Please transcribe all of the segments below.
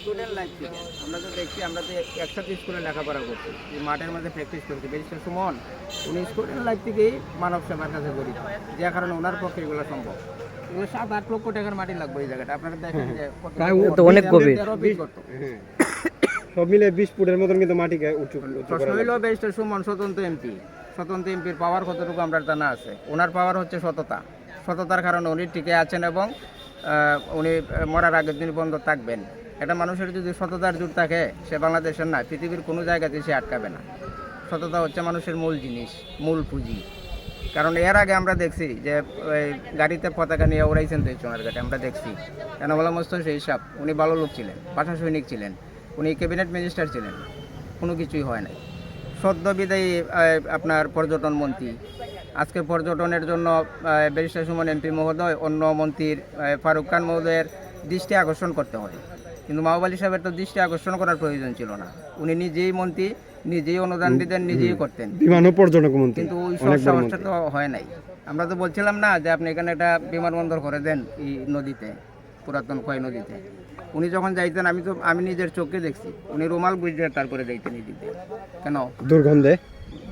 Student life থেকে আমরা তো দেখছি, আমরা তো একসাথে স্কুলে লেখাপড়া করছি, এই মাঠের মধ্যে প্র্যাকটিস করছি। ব্যারিস্টার সুমন উনি স্টুডেন্ট লাইফ থেকেই মানব সেবার কাছে জড়িত, যে কারণে ওনার পক্ষে এগুলো সম্ভব। এগুলো 7-8 লক্ষ টাকার মাটি লাগবে এই জায়গাটা। আপনারা দেখেন যে অনেক গভীর। 13 ফিট করতো। সব মিলে 20 ফুটের মতন কিন্তু মাটি উঁচু প্রশ্ন হইল ব্যারিস্টার সুমন স্বতন্ত্র এমপি, স্বতন্ত্র এমপির পাওয়ার কতটুকু আমরা জানা আছে? ওনার পাওয়ার হচ্ছে সততা। সততার কারণে উনি টিকে আছেন এবং উনি মরার আগের দিন বন্ধ থাকবেন। এটা মানুষের যদি সততার জোর থাকে, সে বাংলাদেশের না, পৃথিবীর কোনো জায়গাতে সে আটকাবে না। সততা হচ্ছে মানুষের মূল জিনিস, মূল পুঁজি। কারণ এর আগে আমরা দেখছি যে গাড়িতে পতাকা নিয়ে ওড়াইছেন তো এই সোনারঘাটে, আমরা দেখছি। এনামুল্লাহ মোস্তফা সেই হিসাব, উনি ভালো লোক ছিলেন, ভাষা সৈনিক ছিলেন, উনি ক্যাবিনেট মিনিস্টার ছিলেন, কোনো কিছুই হয় নাই। সদ্য বিদায়ী আপনার পর্যটন মন্ত্রী, আজকে পর্যটনের জন্য ব্যারিস্টার সুমন এমপি মহোদয় অন্য মন্ত্রীর ফারুক খান মহোদয়ের দৃষ্টি আকর্ষণ করতে হয়, কিন্তু মাহবুব আলী সাহেবের তো দৃষ্টি আকর্ষণ করার প্রয়োজন ছিল না। উনি নিজেই মন্ত্রী, নিজেই অনুদান দিতেন, নিজেই করতেন, বিমান ও পর্যটক মন্ত্রী, কিন্তু ওই সব সাহসটা তো হয় নাই। আমরা তো বলছিলাম না যে আপনি এখানে একটা বিমানবন্দর করে দেন এই নদীতে, পুরাতন খোয়াই নদীতে। উনি যখন যাইতেন আমি নিজের চোখে দেখছি, উনি রুমাল গুজরে তারপরে যাইতেন এই দিতে। কেন? দুর্গন্ধে।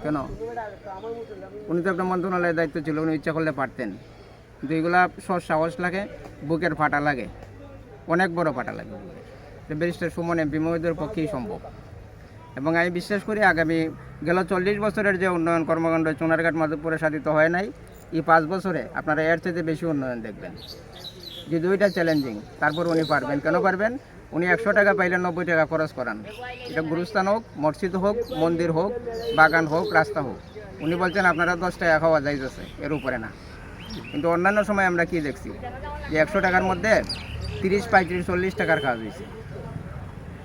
কেন? উনি তো একটা মন্ত্রণালয়ের দায়িত্ব ছিল, উনি ইচ্ছা করলে পারতেন, কিন্তু এগুলা সৎ সাহস লাগে, বুকের ফাটা লাগে, অনেক বড় ফাটা লাগে। ব্যারিস্টার সুমন এমপি মহোদয়ের পক্ষেই সম্ভব। এবং আমি বিশ্বাস করি আগামী 40 বছরের যে উন্নয়ন কর্মকাণ্ড চুনারঘাট মাধবপুরে সাধিত হয় নাই, এই 5 বছরে আপনারা এর চেয়ে বেশি উন্নয়ন দেখবেন। যদি ওইটা চ্যালেঞ্জিং, তারপর উনি পারবেন। কেন পারবেন? উনি 100 টাকা পাইলে 90 টাকা খরচ করান। এটা গুরুস্থান হোক, মসজিদ হোক, মন্দির হোক, বাগান হোক, রাস্তা হোক। উনি বলছেন আপনারা 10 টাকা খাওয়া যাইতেছে, এর উপরে না। কিন্তু অন্যান্য সময় আমরা কি দেখছি যে 100 টাকার মধ্যে 30, 35, 40 টাকার কাজ হয়েছে,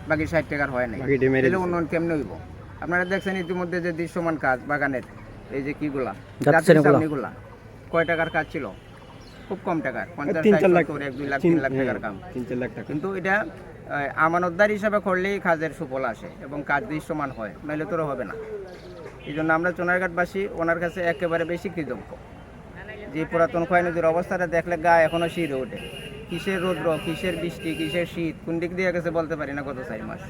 বাকি 60 টাকার হয় নাই। তাহলে উন্নয়ন কেমনে হইব? আপনারা দেখছেন ইতিমধ্যে যে দৃশ্যমান কাজ বাগানের, এই যে কিগুলা জাতীয়গুলা, কয় টাকার কাজ ছিল? খুব কম টাকার, 50-60 লাখ, 1-2 লাখ, 3 লাখ টাকার কাম। 3-4 লাখ টাকা। কিন্তু এটা আমানতদার হিসাবে করলেই কাজের সুফল আসে এবং কাজ দৃশ্যমান হয়, নইলে তোর হবে না। এই জন্য আমরা চুনারঘাটবাসী ওনার কাছে একেবারে বেশি কৃতজ্ঞ। যে পুরাতন খোয়াই নদীর অবস্থাটা দেখলে গা এখনো শিরে ওঠে। কিসের রৌদ্র, কিসের বৃষ্টি, কিসের শীত, কোন দিক দিয়ে গেছে বলতে পারি না। গত 4 মাস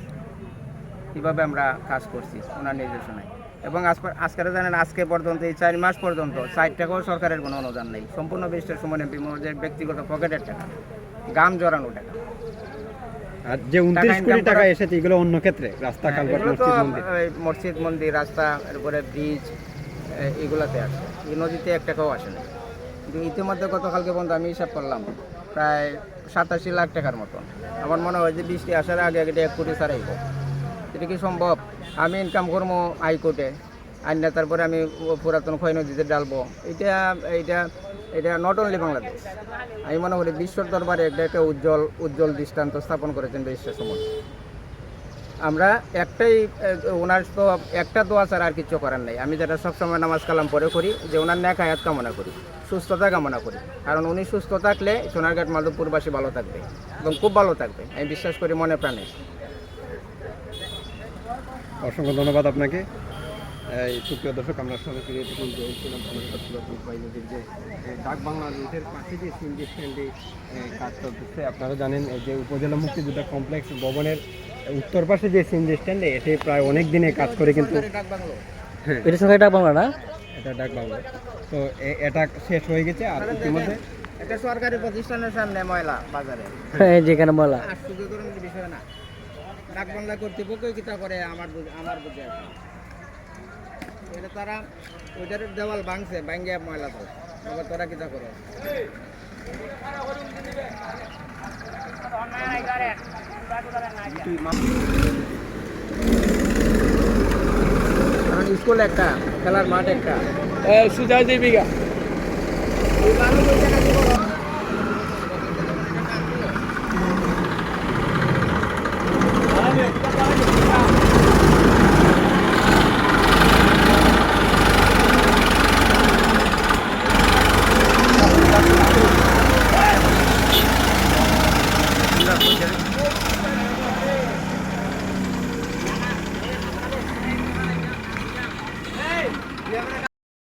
কীভাবে আমরা কাজ করছি ওনার নির্দেশনায়। এবং আজকে জানেন, আজকে পর্যন্ত এই 4 মাস পর্যন্ত 60 টাকাও সরকারের কোনো অনুদান নেই। সম্পূর্ণ ব্যারিস্টার সুমন এমপি মহোদয়ের ব্যক্তিগত পকেটের টাকা, গাম জড়ানো টাকা। আর যে 29 কোটি টাকা এসেছে এগুলো অন্য ক্ষেত্রে, রাস্তা, কালভার্ট, মসজিদ, মন্দির, রাস্তা, এরপরে ব্রিজ, এগুলাতে আসে। এই নদীতে 1 টাকাও আসে না। কিন্তু ইতিমধ্যে গতকালকে পর্যন্ত আমি হিসাব করলাম প্রায় 87 লাখ টাকার মতন। আমার মনে হয় যে বৃষ্টি আসার আগে 1 কোটি ছাড়াইব। এটা কি সম্ভব? আমি ইনকাম করবো হাইকোর্টে আইনা, তারপরে আমি পুরাতন খোয়াই নদীতে ডালবো। এটা নট অনলি বাংলাদেশ, আমি মনে করি বিশ্বর দরবারে একটা উজ্জ্বল দৃষ্টান্ত স্থাপন করেছেন ব্যারিস্টার সুমন। আমরা ওনার তো একটা দোয়া ছাড়া আর কিছু করার নেই। আমি যেটা সবসময় নামাজ কালাম পরে করি, যে ওনার ন্যাক হায়াত কামনা করি, সুস্থতা কামনা করি। কারণ উনি সুস্থ থাকলে সোনারঘাট মাধবপুরবাসী ভালো থাকবে এবং খুব ভালো থাকবে, আমি বিশ্বাস করি মনে প্রাণে। অসংখ্য ধন্যবাদ আপনাকে। এই সুপ্রিয় দর্শক, আমরা সরাসরি ছিলাম নদীর যে ডাক বাংলা রুটের পাশে যে সিএনজি স্ট্যান্ডে কাজ চলতেছে। আপনারা জানেন যে উপজেলা মুক্তিযোদ্ধা কমপ্লেক্স ভবনের উত্তর পাশে যে সিএনজি স্ট্যান্ডে, এটি প্রায় অনেক দিনে কাজ করে, কিন্তু এটা সরকারি ডাক বাংলা না, এটা ডাক বাংলা। তো এটা শেষ হয়ে গেছে। আর ইতিমধ্যে এটা সরকারি প্রতিষ্ঠানের সামনে ময়লা বাজারে, যেখানে ময়লা আশ্চর্যজনক বিষয় না। ডাক বাংলা কর্তৃপক্ষ কিতা করে আমার বুঝে আছে। এটা তারা ওইটার দেওয়াল ভাঙছে, ভাঙ্গে ময়লা তো আবার তোরা কিতা করে। স্কুল একটা, খেলার মাঠ একটা, সুজা দেবিকা।